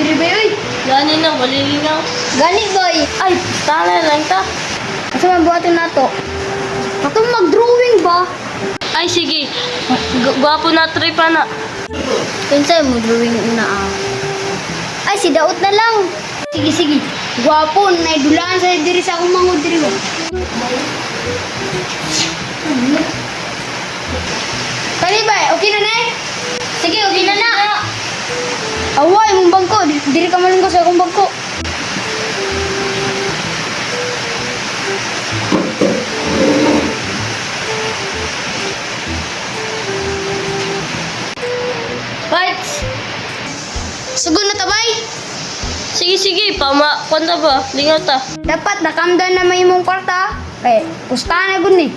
diri ba oy? Gani na, walilinaw. Gani boy. Ay, tala lang ta. Asa man buhaton nato? Ato mag-drawing ba? Ay, sige. Gwapo na tripa na. Kinsa mo drawing na Ay si Daot na lang. Sige sige. Gwapo na dulaan sa diri sa akong mangod diri ba. Kani ba? Okay na na? Sige, okay na na. Away mong bangko, diri ka malunggo sa akong bangko. Right. Sugod na tabay. Sige. Kwanta ba? Lingaw ta. Dapat nakamdan na may imong kwarta. Kay pustahan na gud ni.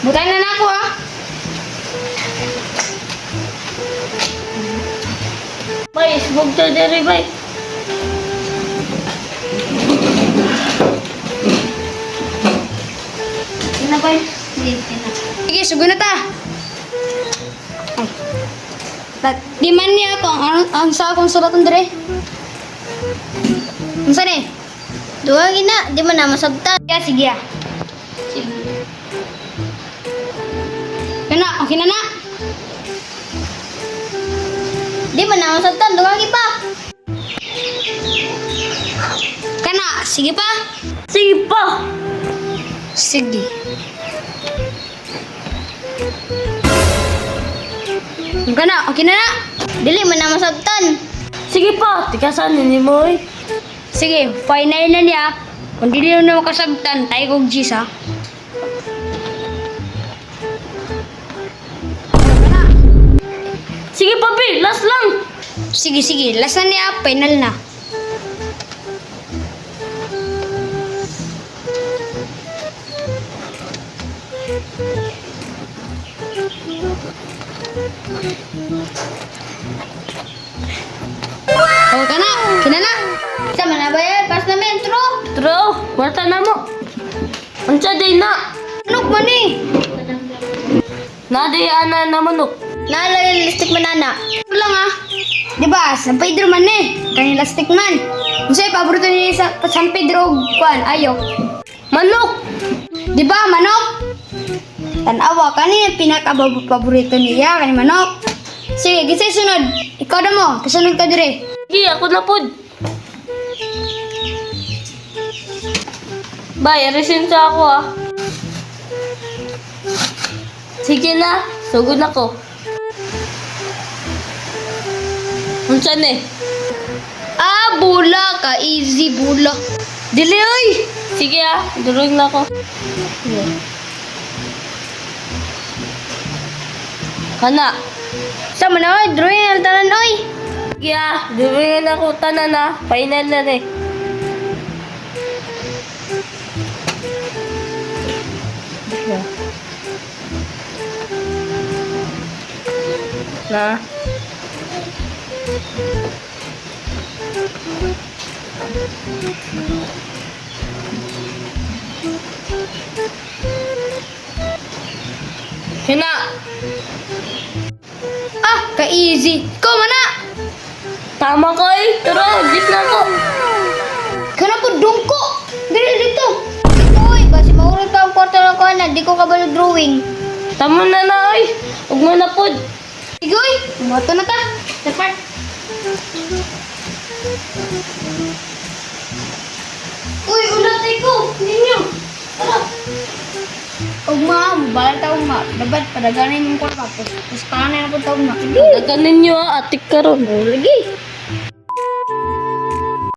Butay na nako ha. Bay, subog ta diri, bay. Ina bay. Sige, sugod na ta. Di man niya ako ang sa akong sulatan dire. Unsa ni? Duha gina, di man na masabtan. Ya sige ya. Sige. Kana, okay na na. Di man na masabtan, duha gi pa. Kana, sige pa. Sige pa. Sige. Kana, okay na na. Dili man na masabtan. Sige pa. Tikasan ni mo, eh. Sige, final na niya. Kung dili na makasabtan, tayo kong G's ha. Sige pa, Bi. Last lang. Sige, last na niya, final na. Oh, kana, kina na. Sama na ba yan? Pas na mentro. Tro, warta na mo. Unsa day na? Anok man eh. Nadayana na manok. Naalala listik man nana. Ito lang ah. Di ba? San Pedro man eh. Kanila stick man. Kung sa'yo, paborito niya sa San Pedro, kuan, ayok. Manok. Di ba, manok? Tanawa, kanina pinaka-paborito niya, kanina manok. Sige, kisay sunod. Ikaw na mo, kasunod ka dire. Sige, ako na pod. Bay, resin sa ako ah. Sige na, sugod na ko. Unsa ni? Ah, bula ka. Easy, bula. Dili oy. Sige ah, drawing na ko. Kana. Sama na, oy. Drawing ang tanan, oy. Sige ah, drawing na ko tanan na. Final na rin. Na. Hina. Ah, ka-easy. Ikaw mana. Tama ko eh. Pero, gis na ko. Kana po, dungko. Dili dito. Uy, basi maurot ka ang kwarto ng kanan. Di ko kabalo drawing. Tama na na ay. Huwag mo na pod. Sige, uy. Bumato na ta. Dapat. Uy, ulatay ko. Ninyo. Tara. Ugma, balat ta ugma. Dapat padaganin mong kwarto. Tapos paano na po ta ugma. Sige. Daganin nyo ah, atik karon. Lagi.